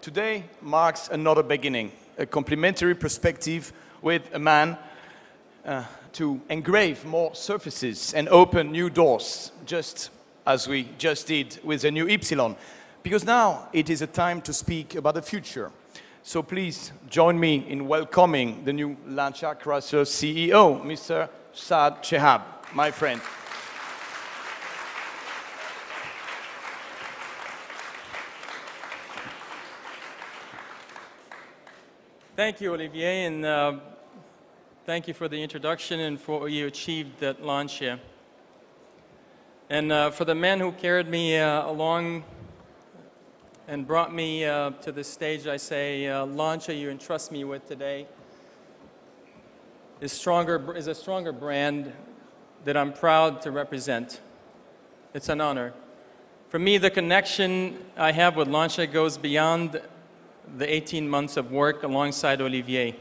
Today marks another beginning, a complementary perspective with a man to engrave more surfaces and open new doors, just as we just did with the new Ypsilon. Because now it is a time to speak about the future. So please join me in welcoming the new Lancia Chrysler CEO, Mr. Saad Shehab, my friend. Thank you, Olivier, and thank you for the introduction and for what you achieved at Lancia. And for the men who carried me along and brought me to this stage, I say, Lancia, you entrust me with today, is a stronger brand that I'm proud to represent. It's an honor. For me, the connection I have with Lancia goes beyond the 18 months of work alongside Olivier.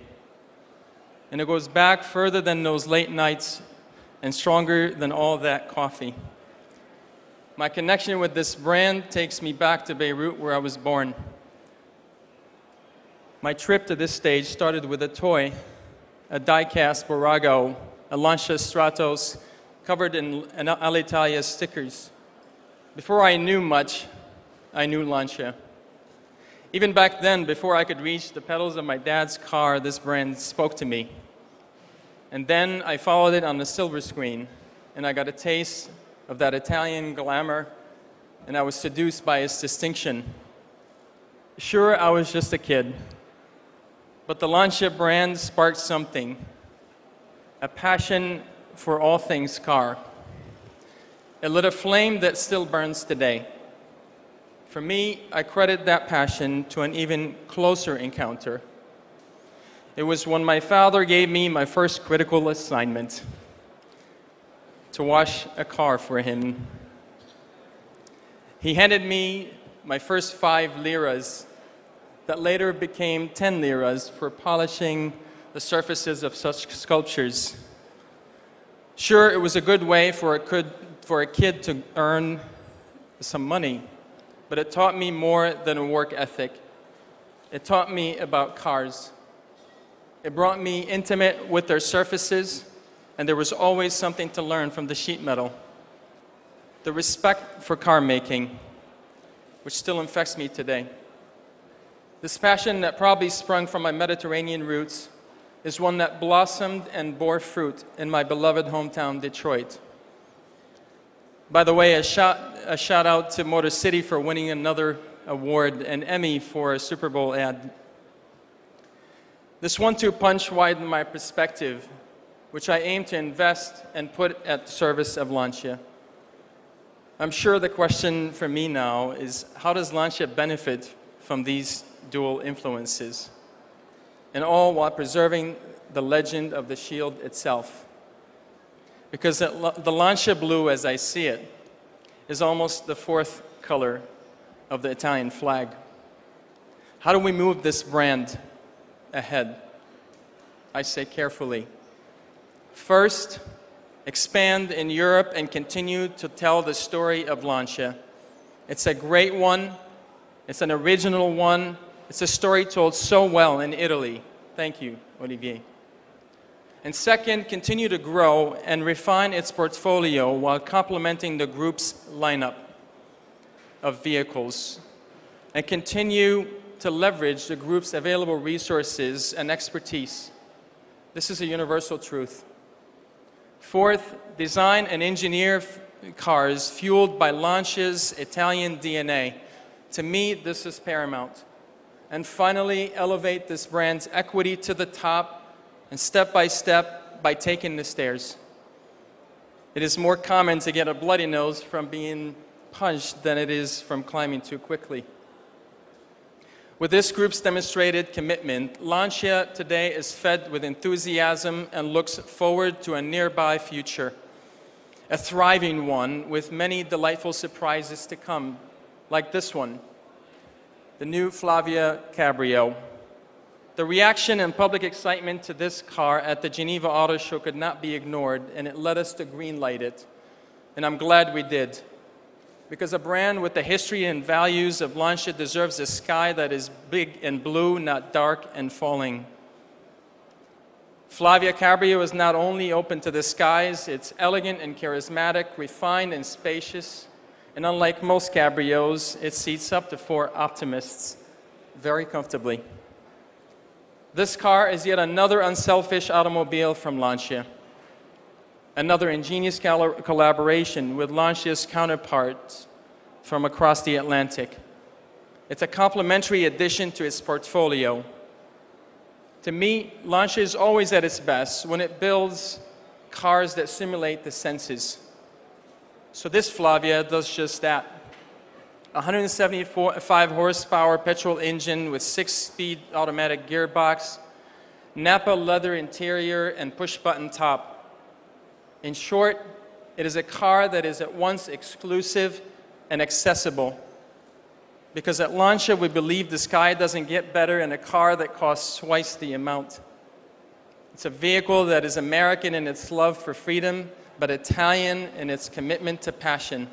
And it goes back further than those late nights and stronger than all that coffee. My connection with this brand takes me back to Beirut, where I was born. My trip to this stage started with a toy, a die-cast Borrago, a Lancia Stratos covered in Alitalia stickers. Before I knew much, I knew Lancia. Even back then, before I could reach the pedals of my dad's car, this brand spoke to me. And then I followed it on the silver screen, and I got a taste of that Italian glamour, and I was seduced by its distinction. Sure, I was just a kid, but the Lancia brand sparked something, a passion for all things car. It lit a flame that still burns today. For me, I credit that passion to an even closer encounter. It was when my father gave me my first critical assignment, to wash a car for him. He handed me my first 5 liras that later became 10 liras for polishing the surfaces of such sculptures. Sure, it was a good way for a kid to earn some money, but it taught me more than a work ethic. It taught me about cars. It brought me intimate with their surfaces, and there was always something to learn from the sheet metal. The respect for car making, which still infects me today. This passion that probably sprung from my Mediterranean roots is one that blossomed and bore fruit in my beloved hometown, Detroit. By the way, a shout out to Motor City for winning another award, an Emmy for a Super Bowl ad. This 1-2 punch widened my perspective, which I aim to invest and put at the service of Lancia. I'm sure the question for me now is, how does Lancia benefit from these dual influences? And all while preserving the legend of the shield itself. Because the Lancia blue, as I see it, is almost the 4th color of the Italian flag. How do we move this brand ahead? I say carefully. First, expand in Europe and continue to tell the story of Lancia. It's a great one. It's an original one. It's a story told so well in Italy. Thank you, Olivier. And second, continue to grow and refine its portfolio while complementing the group's lineup of vehicles. And continue to leverage the group's available resources and expertise. This is a universal truth. Fourth, design and engineer cars fueled by Lancia's Italian DNA. To me, this is paramount. And finally, elevate this brand's equity to the top, and step by step, by taking the stairs. It is more common to get a bloody nose from being punched than it is from climbing too quickly. With this group's demonstrated commitment, Lancia today is fed with enthusiasm and looks forward to a nearby future, a thriving one with many delightful surprises to come, like this one, the new Flavia Cabrio. The reaction and public excitement to this car at the Geneva Auto Show could not be ignored, and it led us to greenlight it, and I'm glad we did. because a brand with the history and values of Lancia deserves a sky that is big and blue, not dark and falling. Flavia Cabrio is not only open to the skies, it's elegant and charismatic, refined and spacious, and unlike most cabrios, it seats up to 4 optimists very comfortably. This car is yet another unselfish automobile from Lancia, another ingenious collaboration with Lancia's counterparts from across the Atlantic. It's a complementary addition to its portfolio. To me, Lancia is always at its best when it builds cars that simulate the senses. So this Flavia does just that. 175 horsepower petrol engine with 6-speed automatic gearbox, Napa leather interior, and push-button top. In short, it is a car that is at once exclusive and accessible. Because at Lancia, we believe the sky doesn't get better in a car that costs twice the amount. It's a vehicle that is American in its love for freedom, but Italian in its commitment to passion.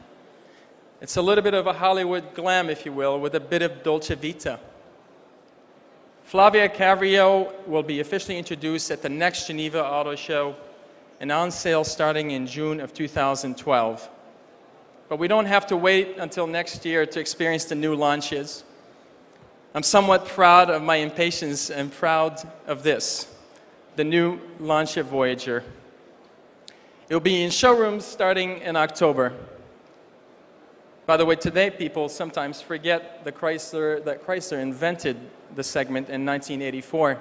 It's a little bit of a Hollywood glam, if you will, with a bit of Dolce Vita. Flavia Cabrio will be officially introduced at the next Geneva Auto Show and on sale starting in June of 2012. But we don't have to wait until next year to experience the new Lancias. I'm somewhat proud of my impatience and proud of this, the new Lancia Voyager. It will be in showrooms starting in October. By the way, today people sometimes forget that Chrysler invented the segment in 1984,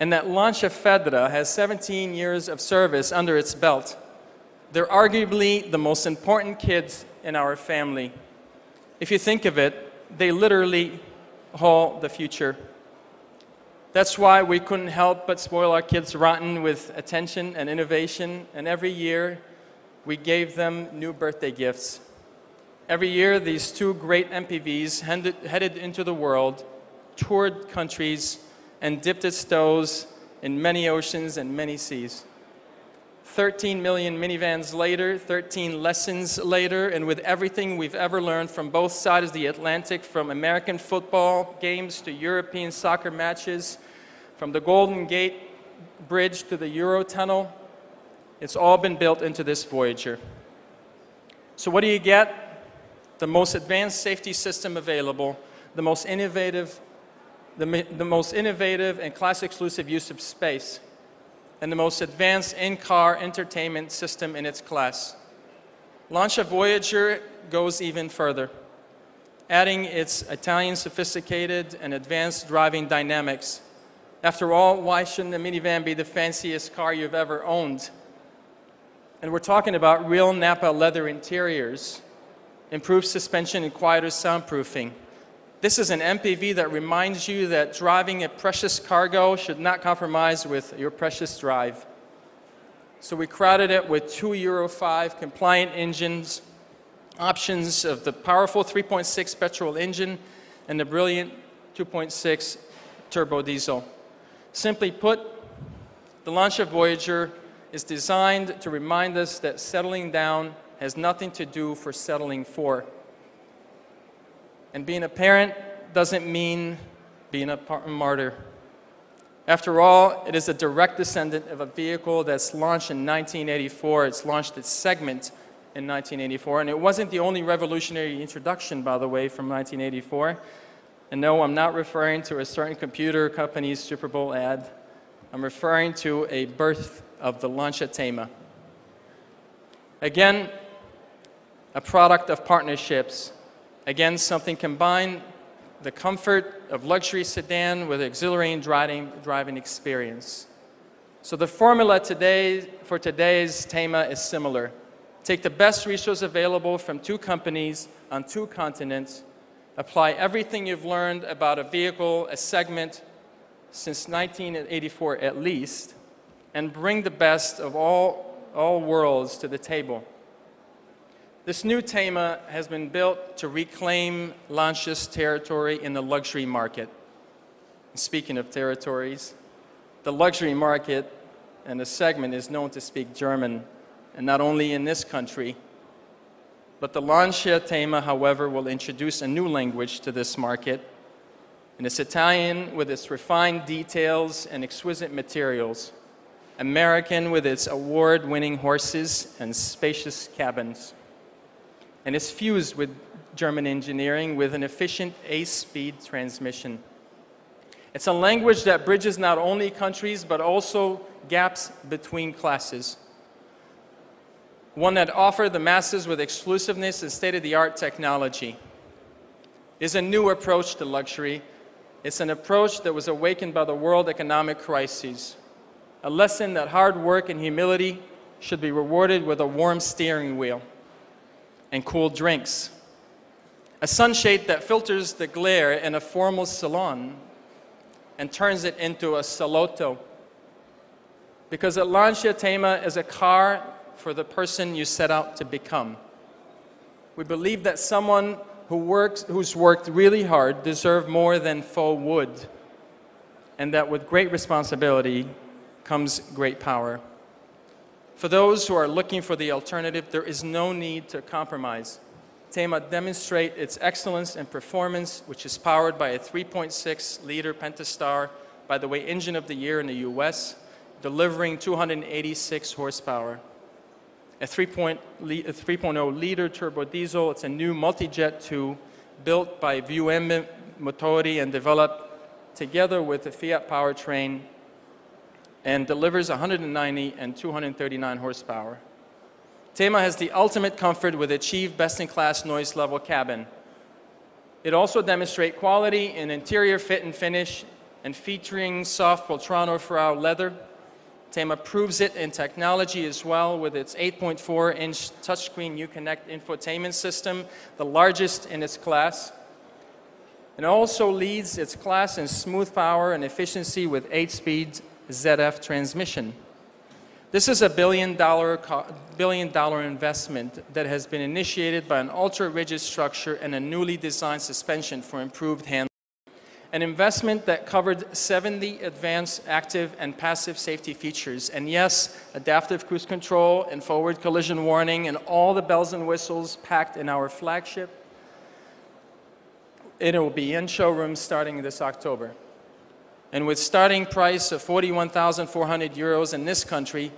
and that Lancia Fedra has 17 years of service under its belt. They're arguably the most important kids in our family. If you think of it, they literally haul the future. That's why we couldn't help but spoil our kids rotten with attention and innovation, and every year we gave them new birthday gifts. Every year, these 2 great MPVs headed into the world, toured countries, and dipped its toes in many oceans and many seas. 13 million minivans later, 13 lessons later, and with everything we've ever learned from both sides of the Atlantic, from American football games to European soccer matches, from the Golden Gate Bridge to the Eurotunnel, it's all been built into this Voyager. So what do you get? The most advanced safety system available, the most innovative and class-exclusive use of space, and the most advanced in-car entertainment system in its class. Lancia Voyager goes even further, adding its Italian sophisticated and advanced driving dynamics. After all, why shouldn't a minivan be the fanciest car you've ever owned? And we're talking about real Napa leather interiors, improved suspension and quieter soundproofing. This is an MPV that reminds you that driving a precious cargo should not compromise with your precious drive. So we crowded it with 2 Euro 5 compliant engines, options of the powerful 3.6 petrol engine and the brilliant 2.6 turbo diesel. Simply put, the Lancia Voyager is designed to remind us that settling down has nothing to do for settling for. And being a parent doesn't mean being a martyr. After all, it is a direct descendant of a vehicle that's launched in 1984. It's launched its segment in 1984, and it wasn't the only revolutionary introduction, by the way, from 1984. And no, I'm not referring to a certain computer company's Super Bowl ad. I'm referring to a birth of the Lancia Thema. Again, a product of partnerships. Again, something combined, the comfort of luxury sedan with exhilarating driving experience. So the formula for today's Thema is similar. Take the best resource available from 2 companies on 2 continents, apply everything you've learned about a vehicle, a segment, since 1984 at least, and bring the best of all worlds to the table. This new Thema has been built to reclaim Lancia's territory in the luxury market. Speaking of territories, the luxury market and the segment is known to speak German, and not only in this country, But the Lancia Tema, however, will introduce a new language to this market, and it's Italian with its refined details and exquisite materials, American with its award-winning horses and spacious cabins, and it's fused with German engineering with an efficient 8-speed transmission. It's a language that bridges not only countries but also gaps between classes. One that offers the masses with exclusiveness and state-of-the-art technology. It's a new approach to luxury. It's an approach that was awakened by the world economic crises. A lesson that hard work and humility should be rewarded with a warm steering wheel and cool drinks. A sunshade that filters the glare in a formal salon and turns it into a salotto. Because a Lancia Tema is a car for the person you set out to become. We believe that someone who's worked really hard deserves more than faux wood, and that with great responsibility comes great power. For those who are looking for the alternative, there is no need to compromise. Tema demonstrates its excellence in performance, which is powered by a 3.6-liter Pentastar, by the way, Engine of the Year in the US, delivering 286 horsepower. A 3.0-liter turbo diesel, it's a new multi-jet 2 built by VM Motori and developed together with the Fiat powertrain and delivers 190 and 239 horsepower. Tema has the ultimate comfort with achieved best-in-class noise level cabin. It also demonstrates quality in interior fit and finish and featuring soft Poltrano Frau leather. Tema proves it in technology as well with its 8.4-inch touchscreen Uconnect infotainment system, the largest in its class. It also leads its class in smooth power and efficiency with 8-speed ZF transmission. This is a billion-dollar investment that has been initiated by an ultra-rigid structure and a newly designed suspension for improved handling. An investment that covered 70 advanced active and passive safety features. And yes, adaptive cruise control and forward collision warning and all the bells and whistles packed in our flagship. It will be in showrooms starting this October. And with starting price of 41,400 euros in this country,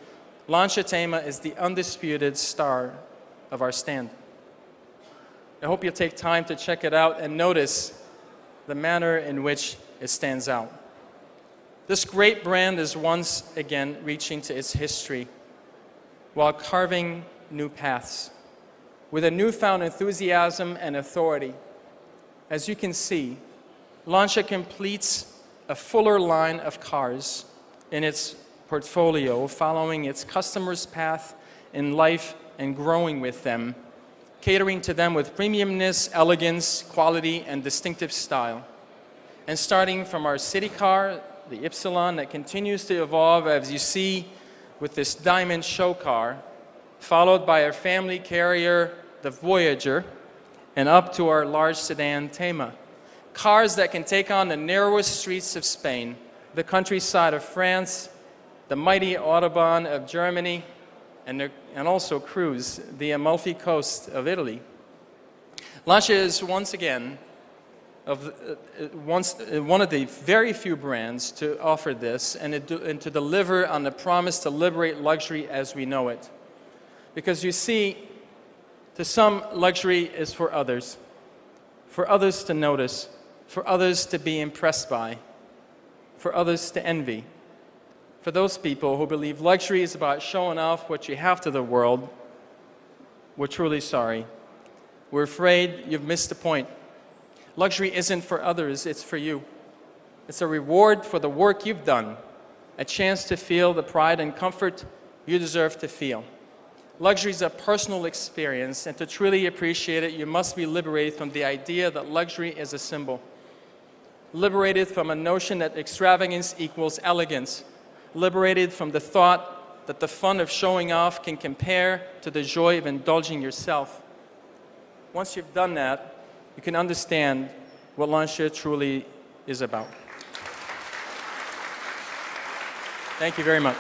Lancia Tema is the undisputed star of our stand. I hope you'll take time to check it out and notice the manner in which it stands out. This great brand is once again reaching to its history while carving new paths with a newfound enthusiasm and authority. As you can see, Lancia completes a fuller line of cars in its portfolio, following its customers' path in life and growing with them, catering to them with premiumness, elegance, quality, and distinctive style. And starting from our city car, the Ypsilon, that continues to evolve, as you see, with this diamond show car, followed by our family carrier, the Voyager, and up to our large sedan Tema. Cars that can take on the narrowest streets of Spain, the countryside of France, the mighty Autobahn of Germany, and also cruise the Amalfi Coast of Italy. Lancia is once again one of the very few brands to offer this and to deliver on the promise to liberate luxury as we know it. Because you see, to some, luxury is for others to notice, for others to be impressed by, for others to envy. For those people who believe luxury is about showing off what you have to the world, we're truly sorry. We're afraid you've missed the point. Luxury isn't for others, it's for you. It's a reward for the work you've done, a chance to feel the pride and comfort you deserve to feel. Luxury is a personal experience, and to truly appreciate it, you must be liberated from the idea that luxury is a symbol. Liberated from a notion that extravagance equals elegance. Liberated from the thought that the fun of showing off can compare to the joy of indulging yourself. Once you've done that, you can understand what Lancia truly is about. Thank you very much.